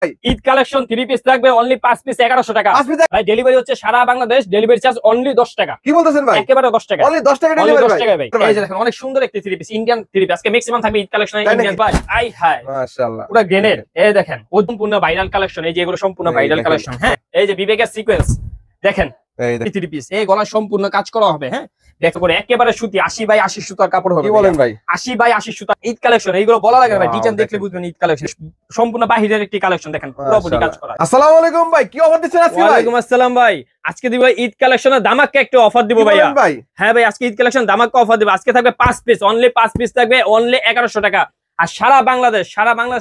Eid collection 3 piece থাকবে only 5 piece 1100 টাকা। ভাই ডেলিভারি হচ্ছে সারা বাংলাদেশ, ডেলিভারি চার্জ অনলি 10 টাকা। কি বলতেছেন ভাই? একেবারে 10 টাকা, অনলি 10 টাকা ডেলিভারি ভাই। এই যে দেখেন অনেক সুন্দর একটি 3 পিস, ইন্ডিয়ান 3 পিস। আজকে ম্যাক্সিমাম থাকবে ঈদ কালেকশনে ইন্ডিয়ান ভাই। আই হাই মাশাআল্লাহ, পুরো গ্রেনেড। এই দেখেন সম্পূর্ণ ভাইরাল কালেকশন, এই যে এগুলো সম্পূর্ণ ভাইরাল কালেকশন। হ্যাঁ, এই যে বিবেকের সিকোয়েন্স দেখেন, এই 3 পিস এই গলা সম্পূর্ণ কাজ করা হবে। হ্যাঁ, দেখো করে একেবারে সুতি 80 বাই 80 সুতার কাপড় হবে। কি বলেন ভাই? 80 বাই 80 সুতা ঈদ কালেকশন, এইগুলো বলা লাগে না ভাই, ডিজাইন দেখলে বুঝবেন ঈদ কালেকশন। সম্পূর্ণ বাহিরের একটি কালেকশন দেখেন, পুরো বডি কাজ করা। আসসালামু আলাইকুম ভাই, কি অফার দিচ্ছেন আজকে ভাই? ওয়ালাইকুম আসসালাম ভাই, আজকে দিব ঈদ কালেকশনে ধামাকা একটা অফার দিব ভাইয়া। হ্যাঁ ভাই, আজকে ঈদ কালেকশন ধামাকা অফার দিব। আজকে থাকবে 5 পিস, অনলি 5 পিস থাকবে অনলি 1100 টাকা। আর সারা বাংলাদেশ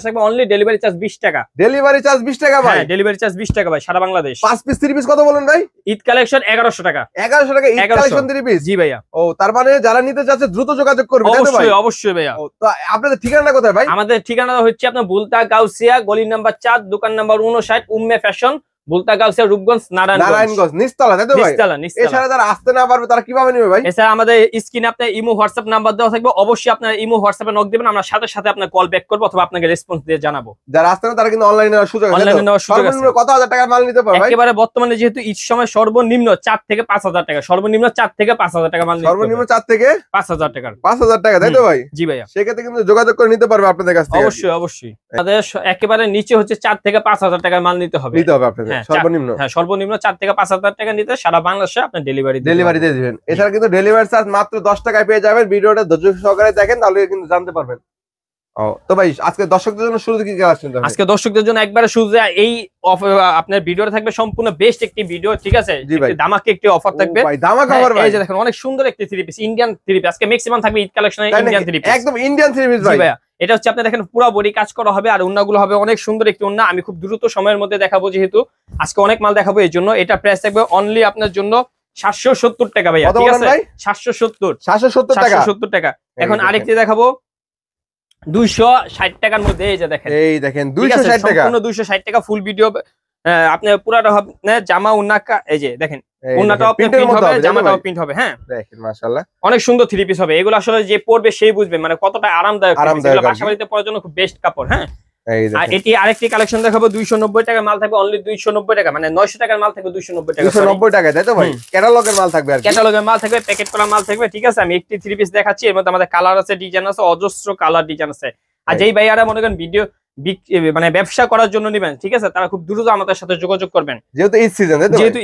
থাকবে অনলি ডেলিভারি চার্জ 20 টাকা। ডেলিভারি চার্জ 20 টাকা ভাই? ডেলিভারি চার্জ 20 টাকা ভাই, সারা বাংলাদেশ। 5 পিস 3 পিস কত বলেন ভাই? ঈদ কালেকশন 1100 টাকা। 1100 টাকা ঈদ কালেকশন 3 পিস? জি ভাইয়া। ও তার মানে যারা নিতে চাচ্ছে দ্রুত যোগাযোগ করবে, তাই তো ভাই? অবশ্যই অবশ্যই ভাইয়া। তো আপনাদের ঠিকানা কোথায় ভাই? আমাদের ঠিকানা হচ্ছে আপনার বুলতা গাউসিয়া, গলি নাম্বার 4, দোকান নাম্বার 59, উম্মে ফ্যাশন, বুলতা গাউসিয়া, রূপগঞ্জ, নারায়ণগঞ্জ নিচতলা, তাই তো ভাই? নিচতলা। এছাড়া যারা আসতে না পারবে তারা কিভাবে নেবে ভাই? এছাড়া আমাদের স্ক্রিনে আপনার ইমো হোয়াটসঅ্যাপ নাম্বার দেওয়া থাকবে, অবশ্যই আপনার ইমো হোয়াটসঅ্যাপে নক দিবেন, আমরা সাথে সাথে আপনার কল ব্যাক করব অথবা আপনাকে রেসপন্স দিয়ে জানাবো। যারা আসতে না তারা কিন্তু অনলাইনে নেওয়ার সুযোগ আছে। অনলাইনে নেওয়ার সুযোগ আছে। কত হাজার টাকা মাল নিতে পারবে ভাই? একেবারে বর্তমানে যেহেতু ঈদ সময় সর্বনিম্ন 4 থেকে 5000 টাকা, সর্বনিম্ন 4 থেকে 5000 টাকা মাল নিতে হবে। সর্বনিম্ন 4 থেকে 5000 টাকা। 5000 টাকা, তাই তো ভাই? জি ভাইয়া। সেক্ষেত্রে কিন্তু যোগাযোগ করে নিতে পারবে আপনাদের কাছ থেকে। অবশ্যই অবশ্যই। আমাদের একেবারে নিচে হচ্ছে 4 থেকে 5000 টাকা মাল নিতে হবে আপনাদের সর্বনিম্ন। হ্যাঁ, সর্বনিম্ন 4 থেকে 5000 টাকা নিতে সারা বাংলাদেশে আপনি ডেলিভারি দিয়ে দিবেন। এছাড়া কিন্তু ডেলিভারি চার্জ মাত্র 10 টাকায় পেয়ে যাবেন। ভিডিওটা ধৈর্য সহকারে দেখেন, তাহলে কিন্তু জানতে পারবেন। তো ভাই আজকে দর্শকদের জন্য শুরুতে কি কালেকশন থাকবে? আজকে দর্শকদের জন্য একবারে শুরুতে এই আপনার ভিডিওটা থাকবে সম্পূর্ণ বেস্ট একটি ভিডিও, ঠিক আছে? ধামাকা একটি অফার থাকবে ভাই, ধামাকা অফার ভাই। এই যে দেখেন অনেক সুন্দর একটি 3 পিস, ইন্ডিয়ান 3 পিস। আজকে ম্যাক্সিমাম থাকবে ঈদ কালেকশনে ইন্ডিয়ান 3 পিস, একদম ইন্ডিয়ান 3 পিস ভাই। এটা হচ্ছে আপনি দেখেন পুরো বডি কাজ করা হবে, আর ওন্নাগুলো হবে অনেক সুন্দর একটি ওন্না। আমি খুব দ্রুত সময়ের মধ্যে দেখাবো, যেহেতু আজকে অনেক মাল দেখাবো, এই জন্য এটা প্রাইস থাকবে অনলি আপনার জন্য 770 টাকা ভাইয়া, ঠিক আছে? 770 টাকা। এখন আরেকটি দেখাবো 260 টাকার মধ্যে। এই যে দেখেন, এই দেখেন 260 টাকা, সম্পূর্ণ 260 টাকা ফুল ভিডিও। আপনি পুরাটা হবে জামা উন্নাকা, এই যে দেখেন উন্নাটাও প্রিন্ট হবে, জামাটাও প্রিন্ট হবে। হ্যাঁ দেখেন মাশাআল্লাহ অনেক সুন্দর 3 পিস হবে। এগুলো আসলে যে পরবে সেই বুঝবে মানে কতটা আরামদায়ক। বাসা বাড়িতে পরার জন্য খুব বেস্ট কাপড়। হ্যাঁ, আর এটি আরেকটি কালেকশন দেখাবো 290 টাকার মাল থাকবে অনলি 290 টাকা, মানে 900 টাকার মাল থাকবে 290 টাকা। 290 টাকা, তাই তো ভাই? ক্যাটালগের মাল থাকবে, আর ক্যাটালগের মাল থাকবে, প্যাকেট করা মাল থাকবে, ঠিক আছে? আমি একটি 3 পিস দেখাচ্ছি, এর মধ্যে আমাদের কালার আছে, ডিজাইন আছে, অজস্র কালার ডিজাইন আছে। আর যেই ভাইয়ারা মনে করেন ভিডিও মানে ব্যবসা করার জন্য নেবেন, ঠিক আছে, তারা খুব দ্রুত আমাদের সাথে যোগাযোগ করবেন, যেহেতু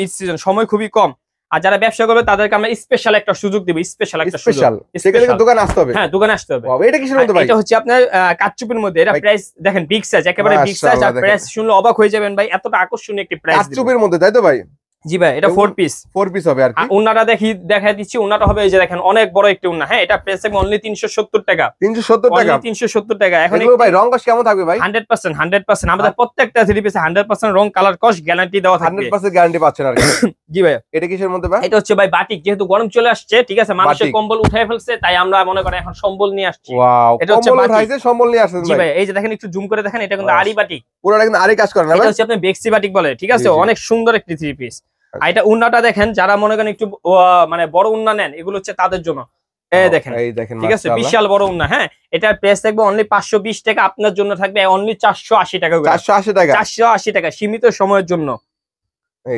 ঈদ সিজন, সময় খুবই কম। আর যারা ব্যবসা করবে তাদেরকে আমরা স্পেশাল একটা সুযোগ দেব, স্পেশাল একটা সুযোগ। সেখানে দোকানে আসতে হবে। হ্যাঁ, দোকানে আসতে হবে। এটা কিসের মধ্যে ভাই? এটা হচ্ছে আপনার কাচ্চুপির মধ্যে। এটা প্রাইস দেখেন বিগ সাইজ, একেবারে বিগ সাইজ। আর প্রাইস শুনলে অবাক হয়ে যাবেন ভাই, এতটা আকর্ষণীয় একটি প্রাইস কাচ্চুপির মধ্যে, তাই তো ভাই? জি ভাই, এটা 4 পিস হবে। আর কি উন্নাটা দেখাই দিচ্ছি, উন্নাটা হবে এই যে দেখেন অনেক বড় একটি উন্না। হ্যাঁ, এটা প্রাইস থাকবে অনলি 370 টাকা। 370 টাকা। এখন ভাই রং কস কেমন থাকবে ভাই? 100% আমাদের প্রত্যেকটা 3 পিসে 100% রং কালার কস গ্যারান্টি দেওয়া থাকবে। 100% গ্যারান্টি পাচ্ছেন আর কি। জি ভাই। এটা কিসের মধ্যে ভাই? এটা হচ্ছে ভাই বাটিক, যেহেতু গরম চলে আসছে, ঠিক আছে, মানুষের কম্বল উঠায় ফেলছে, তাই আমরা মনে করেন এখন সম্বল নিয়ে আসছি। ওয়াও, এটা হচ্ছে বাটিক, সম্বল নিয়ে আসছেন ভাই? জি ভাই, এই যে দেখেন একটু জুম করে দেখেন, এটা কিন্তু আরি বাটিক, পুরোটা কিন্তু আরি কাজ করে না ভাই? এটা হচ্ছে আপনি বেক্সি বাটিক বলে, ঠিক আছে? অনেক সুন্দর একটি 3 পিস। আর এটা উন্নাটা দেখেন, যারা মনে করেন একটু মানে বড় উন্না নেন, এগুলো হচ্ছে তাদের জন্য। এই দেখেন, ঠিক আছে, বিশাল বড় উন্না। হ্যাঁ, এটার প্রাইস থাকবে অনলি 520 টাকা, আপনার জন্য থাকবে অনলি 480 টাকা। 480 টাকা সীমিত সময়ের জন্য।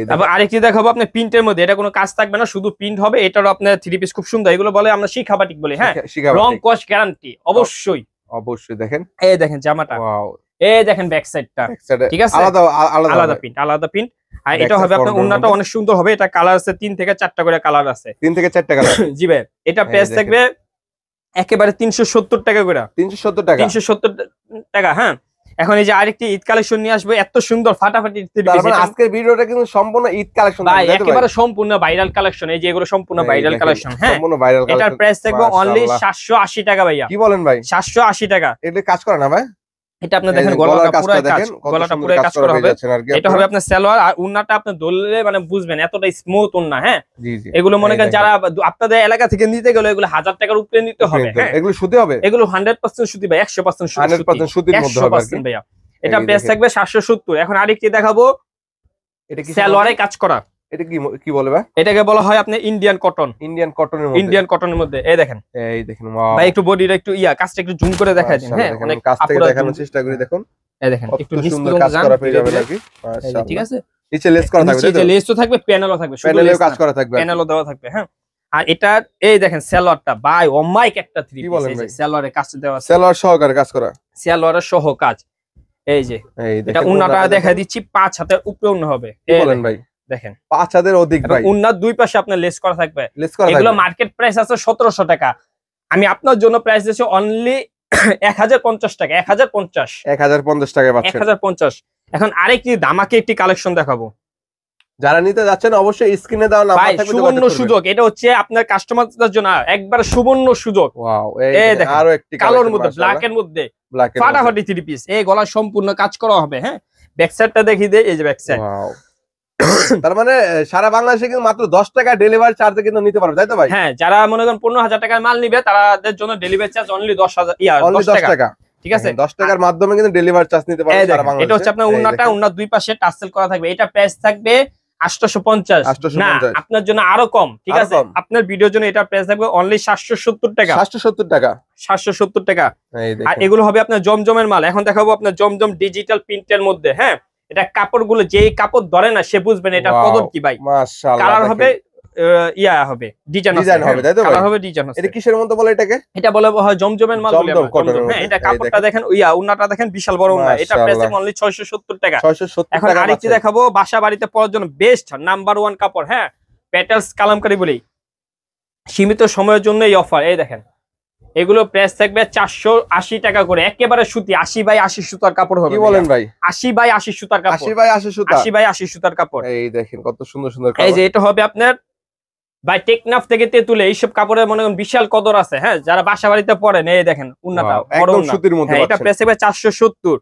তারপর আরেকটি দেখাবো আপনার প্রিন্টের মধ্যে, এটা কোনো কাজ থাকবে না, শুধু প্রিন্ট হবে। এটারও আপনার 3 পিস খুব সুন্দর, এগুলো বলে আমরা শিখা বাটিক বলি। হ্যাঁ, রং কস গ্যারান্টি অবশ্যই। দেখেন, এই দেখেন জামাটা, এই দেখেন ব্যাক সাইডটা, ঠিক আছে, আলাদা প্রিন্ট। আর এটা হবে আপনার উন্নাটা অনেক সুন্দর হবে। এটা কালার আছে 3 থেকে 4টা করে কালার আছে। 3 থেকে 4টা কালার। জি ভাই, এটা প্রাইস থাকবে একেবারে 370 টাকা করে। 370 টাকা। হ্যাঁ, এখন এই যে আরেকটি ঈদ কালেকশন নিয়ে আসবে, এত সুন্দর ফাটাফাটি। আজকের ভিডিওটা কিন্তু সম্পূর্ণ ঈদ কালেকশন, একেবারে সম্পূর্ণ ভাইরাল কালেকশন। এই যে এগুলো সম্পূর্ণ ভাইরাল কালেকশন। হ্যাঁ, এটার প্রাইস থাকবে অনলি 780 টাকা ভাইয়া। কি বলেন ভাই? 780 টাকা। এটা কাজ করে না ভাই? এটা আপনি দেখেন গলাটা পুরো কাজ করা হবে। এটা হবে আপনার সালোয়ার, আর উন্নাটা আপনি ধরলে মানে বুঝবেন এতটা স্মুথ উন্না। হ্যাঁ, এগুলো মনে করেন যারা আপনাদের এলাকা থেকে নিতে গেলে এগুলো 1000 টাকার উপরে নিতে হবে। হ্যাঁ, এগুলো সুতি হবে, এগুলো 100% সুতি ভাই, 100% সুতির মধ্যে হবে ভাইয়া। এটা প্রাইস থাকবে 770। এখন আরেকটি দেখাবো, এটা কি সালোয়ারে কাজ করা। এটা কি বলে ভাই? এটাকে বলা হয় আপনি ইন্ডিয়ান কটন। ইন্ডিয়ান কটনের মধ্যে এই দেখেন ওয়াও ভাই, একটু বডিটা একটু কাজটা একটু জুম করে দেখাই দিন। হ্যাঁ, অনেক কাছ থেকে দেখানোর চেষ্টা করি। দেখুন এই দেখেন একটু সুন্দর কাজ করা পেয়ে যাবেন নাকি, মাশাআল্লাহ। ঠিক আছে, নিচে লেস করা থাকবে, নিচে লেস তো থাকবে, প্যানেলও থাকবে, প্যানেলেও কাজ করা থাকবে, প্যানেলও দেওয়া থাকবে। হ্যাঁ, আর এটা এই দেখেন সালোয়ারটা ভাই অমাইক একটা থ্রি পিস। এই যে সালোয়ারের কাজ দেওয়া আছে, সালোয়ার সহকারে কাজ করা, সালোয়ারের সহ কাজ। এই যে এটা উন্নাটা দেখা দিচ্ছি 5 হাতের উপরে উন্না হবে। কি বলেন ভাই? দেখেন 5 হাতের অধিক ভাই, উন্নার দুই পাশে আপনার লেস করা থাকবে। এগুলো মার্কেট প্রাইস আছে 1700 টাকা, আমি আপনার জন্য প্রাইস দিয়েছি অনলি 1050 টাকা। 1050 টাকায় পাচ্ছেন, 1050। এখন আরেকটি দামাকে একটি কালেকশন দেখাবো, যারা নিতে যাচ্ছেন অবশ্যই স্ক্রিনে দেওয়া নাম্বার থাকবে, সুবর্ণ সুযোগ। এটা হচ্ছে আপনার কাস্টমারদের জন্য একবার সুবর্ণ সুযোগ। ওয়াও, এই দেখেন আরো একটি কালোর মধ্যে, ব্ল্যাকের মধ্যে ফাটাফাটি থ্রি পিস। এই গলা সম্পূর্ণ কাজ করা হবে। হ্যাঁ, ব্যাক সাইডটা দেখিয়ে দেই, এই যে ব্যাক সাইড। ওয়াও, তার মানে সারা বাংলাদেশে কিন্তু মাত্র 10 টাকা ডেলিভারি চার্জে কিন্তু নিতে পারবে, তাই তো ভাই? হ্যাঁ, যারা মনে করেন 15,000 টাকার মাল নিবে তাদের জন্য ডেলিভারি চার্জ অনলি 10 টাকা। ঠিক আছে, 10 টাকার মাধ্যমে কিন্তু ডেলিভারি চার্জ নিতে পারবে সারা বাংলাদেশে। এটা হচ্ছে আপনার উন্নাটা, উন্নার দুই পাশে টাসেল করা থাকবে। এটা প্রাইস থাকবে 850। না, আপনার জন্য আরো কম। ঠিক আছে, আপনার ভিডিওর জন্য এটা প্রাইস থাকবে অনলি 770 টাকা। 770 টাকা। আর এগুলো হবে আপনার জমজমের মাল। এখন দেখাবো আপনার জমজম ডিজিটাল প্রিন্টের মধ্যে। হ্যাঁ, এটা কাপড়গুলো যেই কাপড় ধরে না সে বুঝবেন এটা কদর কি ভাই। মাশাআল্লাহ, কালার হবে হবে ডিজাইন হবে, তাই তো কালার হবে ডিজাইন হবে। এটা কিসের মধ্যে বলে এটাকে? এটা বলে হয় জমজমের মাল বলে আমরা। হ্যাঁ, এটা কাপড়টা দেখেন, উন্নাটা দেখেন বিশাল বড় উন্না। এটা প্রাইস অনলি 670 টাকা। 670 এখন আরেকটি দেখাবো বাসা বাড়িতে পরার জন্য বেস্ট নাম্বার 1 কাপড়। হ্যাঁ, পেটালস কালামকারী বলি, সীমিত সময়ের জন্য এই অফার। এই দেখেন এগুলো প্রাইস থাকবে 480 টাকা করে, একেবারে সুতি 80x80 সুতার কাপড় হবে। কি বলেন ভাই? 80x80 সুতার কাপড়, 80x80 সুতা, 80x80 সুতার কাপড়। এই দেখেন কত সুন্দর সুন্দর কাপড়। এই যে এটা হবে আপনার ভাই টেকনাফ থেকে তেতুলে, এইসব কাপড়ের মনে করেন বিশাল কদর আছে। হ্যাঁ, যারা বাসা বাড়িতে পরেন এই দেখেন উন্নাটা বড় উন্না, সুতির মধ্যে। এটা প্রাইস হবে 470।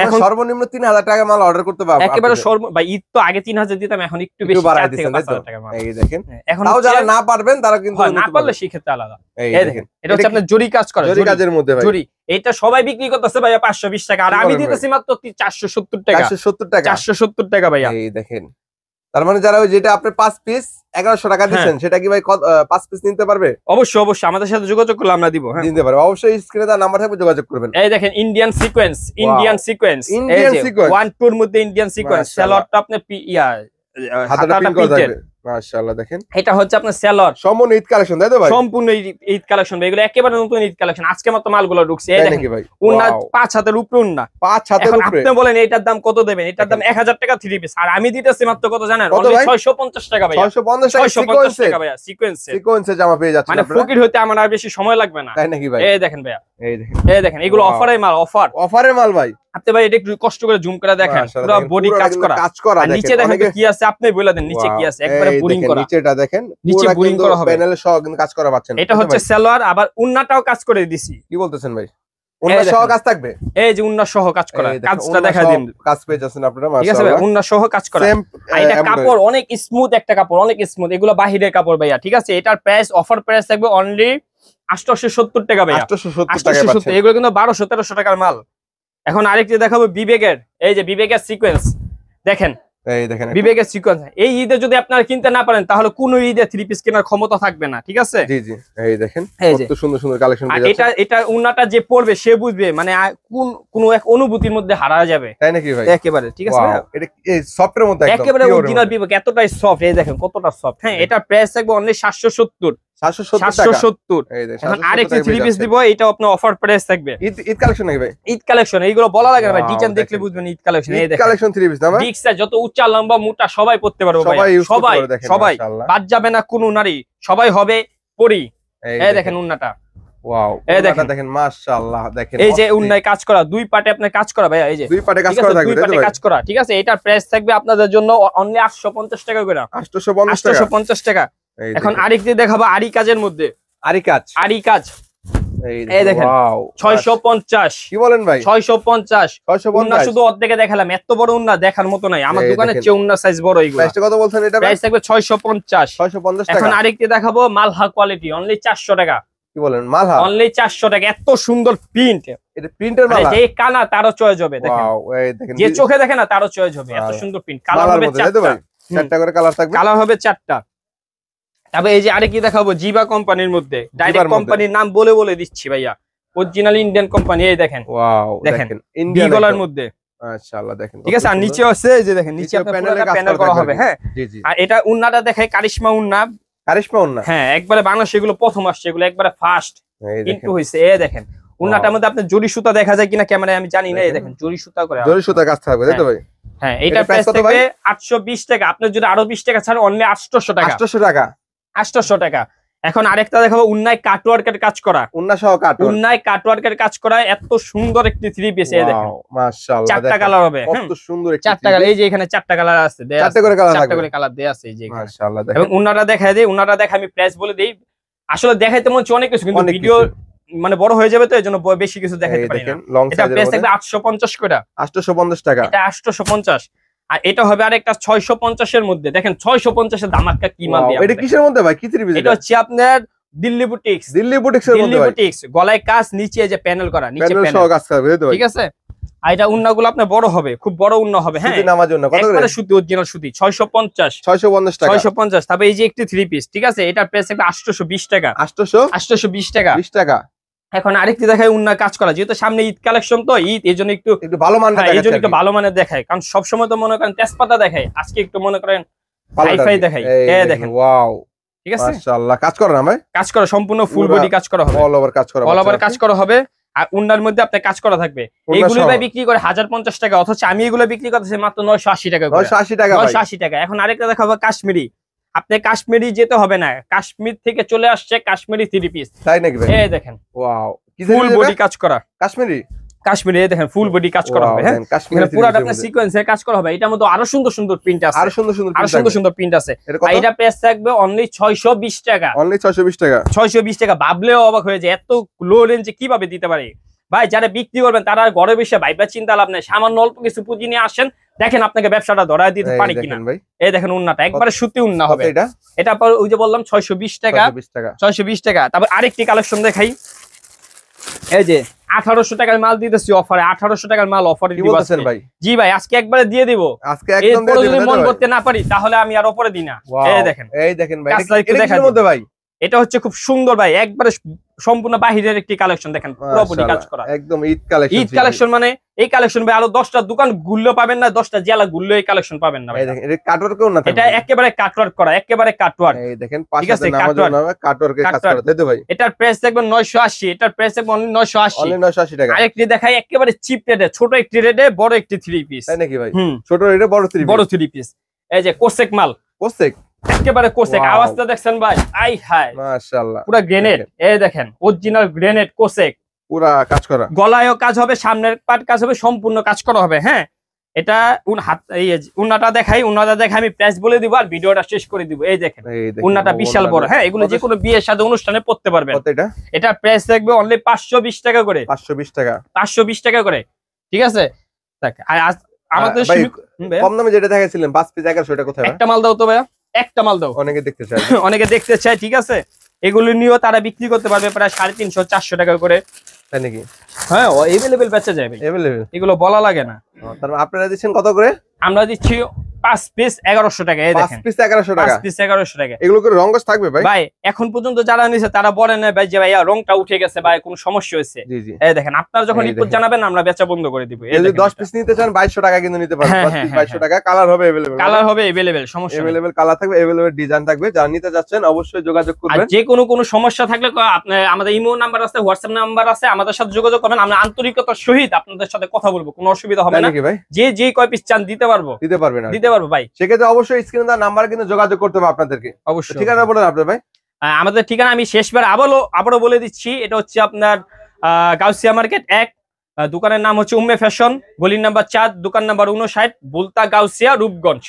এখন সর্বনিম্ন 3000 টাকা মাল অর্ডার করতে পারবেন একেবারে ভাই ঈদ তো আগে 3000 দিতাম, এখন একটু বেশি 4 থেকে 5000 টাকা মাল। এই দেখেন, এখন তাও যারা না পারবেন তারা কিন্তু না পারলে সেই ক্ষেত্রে আলাদা। এই দেখেন এটা হচ্ছে আপনার জরি কাজ করা, জরি কাজের মধ্যে ভাই। জরি এটা সবাই বিক্রি করতেছে ভাইয়া 520 টাকা, আর আমি দিতেছি মাত্র 470 টাকা। 470 টাকা ভাইয়া। এই দেখেন, তার মানে যারা যেটা আপনি 5 পিস 1100 টাকা দিচ্ছেন সেটা কি ভাই 5 পিস নিতে পারবে? অবশ্যই আমাদের সাথে যোগাযোগ করলে আমরা দিব। হ্যাঁ, দিতে পারবে, অবশ্যই স্ক্রিনে তার নাম্বার থাকবে, যোগাযোগ করবেন। এই দেখেন ইন্ডিয়ান সিকোয়েন্স, ইন্ডিয়ান সিকোয়েন্স 1 2 এর মধ্যে ইন্ডিয়ান সিকোয়েন্স। সালোয়ারটা আপনি হাতাটা পিন করা থাকবে। মাশাআল্লাহ, দেখেন এটা হচ্ছে আপনার সালোয়ার সম্পূর্ণ ঈদ কালেকশন, তাই তো ভাই? সম্পূর্ণ ঈদ কালেকশন ভাই, এগুলো একেবারে নতুন ঈদ কালেকশন, আজকে মাত্র মালগুলো ঢুকছে। এই দেখেন ভাই উন্না 5 হাতের উপরে উন্না, 5 হাতের উপরে। আপনি বলেন এটার দাম কত দেবেন? এটার দাম 1000 টাকা থ্রি পিস, আর আমি দিতেছি মাত্র কত জানেন? 650 টাকা ভাই। 650 টাকা ভাইয়া। সিকোয়েন্সে জামা পেয়ে যাচ্ছেন, মানে ফকির হইতে আমার আর বেশি সময় লাগবে না, তাই নাকি ভাই? এই দেখেন ভাইয়া, এই দেখেন এগুলো অফারের মাল, অফারের মাল ভাই। আপনি ভাই এটা একটু কষ্ট করে জুম করে দেখেন, পুরো বডি কাজ করা। আর নিচে দেখেন কি আছে, আপনি বলে দেন নিচে কি আছে, একবারে বোরিং করা। নিচেটা দেখেন, নিচে বোরিং করা হবে, প্যানেলে সহ কিন্তু কাজ করা পাচ্ছেন। এটা হচ্ছে সালোয়ার, আবার উন্নাটাও কাজ করে দিছি। কি বলতেছেন ভাই? উন্না সহ কাজ থাকবে? এই যে উন্না সহ কাজ করা, কাজটা দেখা দিন, কাজ পেয়ে যাচ্ছেন আপনারা। ঠিক আছে ভাই, উন্না সহ কাজ করা। এটা কাপড় অনেক স্মুথ, একটা কাপড় অনেক স্মুথ, এগুলো বাহিরের কাপড় ভাইয়া। ঠিক আছে, এটার প্রাইস অফার প্রাইস থাকবে অনলি 870 টাকা ভাইয়া। 870 টাকা পাচ্ছেন। এগুলো কিন্তু 1200-1300 টাকার মাল। এখন আরেকটি দেখাবো বিবেকের, এই যে বিবেকের সিকোয়েন্স দেখেন, এই দেখেন বিবেকের সিকোয়েন্স। এই ঈদে যদি আপনারা কিনতে না পারেন তাহলে কোন ঈদে থ্রি পিস কেনার ক্ষমতা থাকবে না। ঠিক আছে, জি জি, এই দেখেন কত সুন্দর সুন্দর কালেকশন পেয়ে যাচ্ছে। এটা উন্নাটা যে পড়বে সে বুঝবে, মানে কোন এক অনুভূতির মধ্যে হারা যাবে, তাই নাকি ভাই? একেবারে ঠিক আছে, এটা এই সফটের মধ্যে একদম একেবারে অরিজিনাল বিবেক, এতটাই সফট। এই দেখেন কতটা সফট। হ্যাঁ, এটা প্রাইস থাকবে অনলি 770 770। এখন আরেকটি থ্রি পিস দিব, এটা আপনার অফার প্রাইস থাকবে। ঈদ কালেকশন নাকি ভাই? ঈদ কালেকশন, এইগুলো বলা লাগে না ভাই, ডিজাইন দেখলে বুঝবেন ঈদ কালেকশন। এই দেখেন কালেকশন থ্রি পিস না ভাই, ডিক্সা যত উচ্চা লম্বা মোটা সবাই পড়তে পারবে ভাই, সবাই বাদ যাবে না কোনো নারী, সবাই হবে পরি। এই দেখেন উন্নাটা, ওয়াও, এই দেখেন মাশাআল্লাহ, দেখেন এই যে উন্নায় কাজ করা, দুই পাটে আপনার কাজ করা ভাই, এই যে দুই পাটে কাজ করা থাকবে, দুই পাটে কাজ করা। ঠিক আছে, এটার প্রাইস থাকবে আপনাদের জন্য অনলি 850 টাকা করে, 850 টাকা। এখন আরেকটি দেখাবো আরি কাজের মধ্যে, আরি কাজ এই দেখেন 650। কি বলেন ভাই? 650 উন্না শুধু অর্ধেকে দেখালাম, এত বড় উন্না দেখার মতো নাই আমার দোকানের চেয়ে উন্না সাইজ বড়। এইগুলো প্রাইসটা কত বলছেন? এটা প্রাইস থাকবে 650 টাকা। এখন আরেকটি দেখাবো মালহা কোয়ালিটি, অনলি 400 টাকা। কি বলেন মালহা অনলি 400 টাকা। এত সুন্দর প্রিন্ট, এটা প্রিন্টের মালহা, যে কানা তারও চয়েস হবে। দেখেন যে চোখে দেখে না তারও চয়েস হবে, এত সুন্দর প্রিন্ট। কালার হবে 4টা করে কালার থাকবে, কালার হবে 4টা। তবে এই যে আরে কি দেখাবো, জিবা কোম্পানির মধ্যে, ডাইরেক্ট কোম্পানির নাম বলে বলে দিচ্ছি ভাইয়া, অরিজিনাল ইন্ডিয়ান কোম্পানি। এই দেখেন, ওয়াও দেখেন ইন্ডিয়ান গলার মধ্যে, মাশাআল্লাহ দেখেন, ঠিক আছে। আর নিচে আছে এই যে দেখেন, নিচে আপনার প্যানেল করা হবে। হ্যাঁ, জি জি। আর এটা উন্নাটা দেখায় কারিশমা উন্না, কারিশমা উন্না, হ্যাঁ একবারে বাংলাদেশে এগুলো প্রথম আসছে, এগুলো একবারে ফার্স্ট কিন্তু হইছে। এই দেখেন উন্নাটার মধ্যে আপনার জরি সুতা দেখা যায় কিনা ক্যামেরায় আমি জানি না, এই দেখেন জরি সুতা করে, জরি সুতা কাজ থাকবে, তাই তো ভাই? হ্যাঁ, এটা প্রাইস থাকবে 820 টাকা। আপনি যদি আরো 20 টাকা ছাড়েন অনলি 800 টাকা। 800 টাকা, 800 টাকা। এখন আরেকটা দেখাবো, উন্নায় কাটওয়ার্কের কাজ করা, উন্না সহ কাটওয়ার্ক, উন্নায় কাটওয়ার্কের কাজ করা, এত সুন্দর একটি থ্রি পিস। এই দেখেন মাশাআল্লাহ, 4টা কালার হবে, কত সুন্দর একটি 4টা কালার। এই যে এখানে 4টা কালার আছে, 4টা করে কালার, 4টা করে কালার দেয়া আছে এই যে। মাশাআল্লাহ দেখেন। এবং উন্নাটা দেখায় দেই, উন্নাটা দেখে আমি প্রাইস বলে দেই। আসলে দেখাইতে মনে হচ্ছে অনেক কিছু, কিন্তু ভিডিও মানে বড় হয়ে যাবে, তো এজন্য বেশি কিছু দেখাইতে পারি না। এটা প্রাইস থাকবে 850 করে, 850 টাকা, এটা 850। আর এটা হবে আরেকটা 650 এর মধ্যে। দেখেন 650 এর ধামাকা কি মাল দিয়ে। এটা কিসের মধ্যে ভাই, কি থ্রি পিস? এটা হচ্ছে আপনার দিল্লি বুটিক্স, দিল্লি বুটিক্স এর মধ্যে, দিল্লি বুটিক্স গলায় কাজ, নিচে যে প্যানেল করা, নিচে প্যানেল সহ কাজ থাকবে, তাই তো ভাই? ঠিক আছে। আর এটা উন্নাগুলো আপনার বড় হবে, খুব বড় উন্না হবে। হ্যাঁ, সুতি নামার জন্য কত করে? একবারে সুতি, অরিজিনাল সুতি। 650 টাকা, 650। তবে এই যে একটি থ্রি পিস, ঠিক আছে, এটার প্রাইস একটা 820 টাকা, 820 টাকা। 20 টাকা। এখন আরেকটি দেখায় উন্না কাজ করা, যেহেতু সামনে ঈদ কালেকশন, তো ঈদ এইজন্য একটু ভালো মানের দেখায়, এইজন্য একটু ভালো মানের দেখায়। কারণ সবসময় তো মনে করেন তেজপাতা দেখায়, আজকে একটু মনে করেন হাইফাই দেখাই। এই দেখেন, ওয়াও, ঠিক আছে। মাশাআল্লাহ, কাজ করা না ভাই? কাজ করা সম্পূর্ণ ফুল বডি কাজ করা হবে, অল ওভার কাজ করা, অল ওভার কাজ করা হবে। আর উন্নার মধ্যে আপনার কাজ করা থাকবে। এইগুলো ভাই বিক্রি করে 1050 টাকা, অথচ আমি এগুলো বিক্রি করতেছি মাত্র 980 টাকা করে। 980 টাকা, 980 টাকা। এখন আরেকটা দেখাবো কাশ্মীরি। আপনি কাশ্মীরি যেতে হবে না, কাশ্মীর থেকে চলে আসছে কাশ্মীরি থ্রি পিস। তাই নাকি ভাই? এই দেখেন, ওয়াও, ফুল বডি কাজ করা কাশ্মীরি, কাশ্মীরি। এই দেখেন ফুল বডি কাজ করা হবে। হ্যাঁ, এখানে পুরোটা আপনার সিকোয়েন্সের কাজ করা হবে। এটার মধ্যে আরো সুন্দর সুন্দর প্রিন্ট আছে, আরো সুন্দর সুন্দর প্রিন্ট আছে। আর এটা প্রাইস থাকবে অনলি 620 টাকা, অনলি 620 টাকা। 620 টাকা। ভাবলেও অবাক হয়ে যায় এত লো রেঞ্জে কিভাবে দিতে পারে ভাই। যারা বিক্রি করবেন তারা ঘরে বসে ভাইবা চিন্তা লাভ নাই, সামান্য অল্প কিছু পুঁজি নিয়ে আসেন, দেখেন আপনাকে ব্যবসাটা ধরায় দিতে পারি কিনা। এই দেখেন উন্নাটা একবারে সুতি উন্না হবে। এটা পর ওই যে বললাম 620 টাকা, 620 টাকা। তারপর আরেকটি কালেকশন দেখাই, এই যে 1800 টাকার মাল দিতেছি অফারে, 1800 টাকার মাল অফারে দিব ভাই। জি ভাই, আজকে একবারে দিয়ে দিব, আজকে একদম দিয়ে দিব। যদি মন করতে না পারি তাহলে আমি আর অফারে দিই না। এই দেখেন ভাই, এর মধ্যে ভাই এটা হচ্ছে খুব সুন্দর ভাই, একবারে সম্পূর্ণ বাহিরের একটি কালেকশন। দেখেন পুরোপুরি কাজ করা, একদম ঈদ কালেকশন। ঈদ কালেকশন মানে এই কালেকশন ভাই আরো 10টা দোকান ঘুরলেও পাবেন না, 10টা জেলা ঘুরলেও এই কালেকশন পাবেন না ভাই। দেখেন এটা কাটওয়ার্কও না, এটা একেবারে কাটওয়ার্ক করা, একেবারে কাটওয়ার্ক। এই দেখেন পাশে নামার কাটওয়ার্কের কাজ করা, তাই তো ভাই? এটার প্রাইস দেখবেন 980, এটার প্রাইস দেখবেন অনলি 980 টাকা। আরেকটি দেখাই একেবারে চিপ রেটে, ছোট একটি রেটে বড় একটি থ্রি পিস। তাই নাকি ভাই? ছোট রেটে বড় থ্রি পিস। এই যে কোসেক মাল, কোসেক একেবারে কোসেক। আওয়াজটা দেখছেন ভাই, আই হাই মাশাআল্লাহ, পুরো গ্রেনেড। এই দেখেন অরিজিনাল গ্রেনেড কোসেক, পুরো কাজ করা। গলায়ও কাজ হবে, সামনের পার্ট কাজ হবে, সম্পূর্ণ কাজ করা হবে। হ্যাঁ, এটা উন্নাটা দেখাই, আমি প্রাইস বলে দিব আর ভিডিওটা শেষ করে দিব। এই দেখেন উন্নাটা বিশাল বড়। হ্যাঁ, এগুলো যে কোনো বিয়ের সাথে অনুষ্ঠানে পড়তে পারবেন। এটা প্রাইস থাকবে অনলি 520 টাকা করে, 520 টাকা করে, ঠিক আছে। আর আমাদের কম দামে যেটা দেখাইছিলেন 5 পিস 1100 টাকা, কোথায়? একটা মাল দাও তো ভাইয়া, একটা মাল দাও, অনেকে দেখতে চায়, অনেকে দেখতে চায়, ঠিক আছে। এগুলো নিয়েও তারা বিক্রি করতে পারবে প্রায় 350-400 টাকা করে, তাই নাকি? হ্যাঁ, अवेलेबल বেচা যাবে, अवेलेबल, এগুলো বলা লাগে না। তারপর আপনারা দিচ্ছেন কত করে? আমরা দিচ্ছি 5 পিস 1100 টাকা। এই দেখেন 5 পিস 1100 টাকা, 5 পিস 1100 টাকা। এগুলো করে রংগস থাকবে ভাই? ভাই এখন পর্যন্ত যারা নিছে তারা বলে না ভাই যে ভাইয়া রংটা উঠে গেছে ভাই, কোনো সমস্যা হয়েছে। জি জি, এই দেখেন আপনারা যখন রিপোর্ট জানাবেন আমরা বেচা বন্ধ করে দিব। এই যদি 10 পিস নিতে চান 2200 টাকা কিন্তু নিতে পারবেন, 10 পিস 2200 টাকা। কালার হবে अवेलेबल, কালার হবে अवेलेबल, সমস্যা নেই, अवेलेबल কালার থাকবে, अवेलेबल ডিজাইন থাকবে। যারা নিতে যাচ্ছেন অবশ্যই যোগাযোগ করবেন। আর যে কোনো সমস্যা থাকলে আপনি আমাদের ইমো নাম্বার আছে, হোয়াটসঅ্যাপ নাম্বার আছে, আমাদের সাথে যোগাযোগ করবেন। আমরা আন্তরিকতার সহিত আপনাদের সাথে কথা বলবো, কোনো অসুবিধা হবে না। যে কয় পিস চান দিতে পারবো, দিতে পারবো ভাই। সেক্ষেত্রে অবশ্যই স্ক্রিনে দেওয়া নাম্বার কিন্তু যোগাযোগ করতে হবে আপনাদেরকে। অবশ্যই ঠিকানা বলেন আপনার ভাই। আমাদের ঠিকানা আমি শেষবার আবারও বলে দিচ্ছি, এটা হচ্ছে আপনার গাউসিয়া মার্কেট 1, দোকানের নাম হচ্ছে উম্মে ফ্যাশন, গলির নাম্বার 4, দোকান নাম্বার 59, বুলতা গাউসিয়া, রূপগঞ্জ।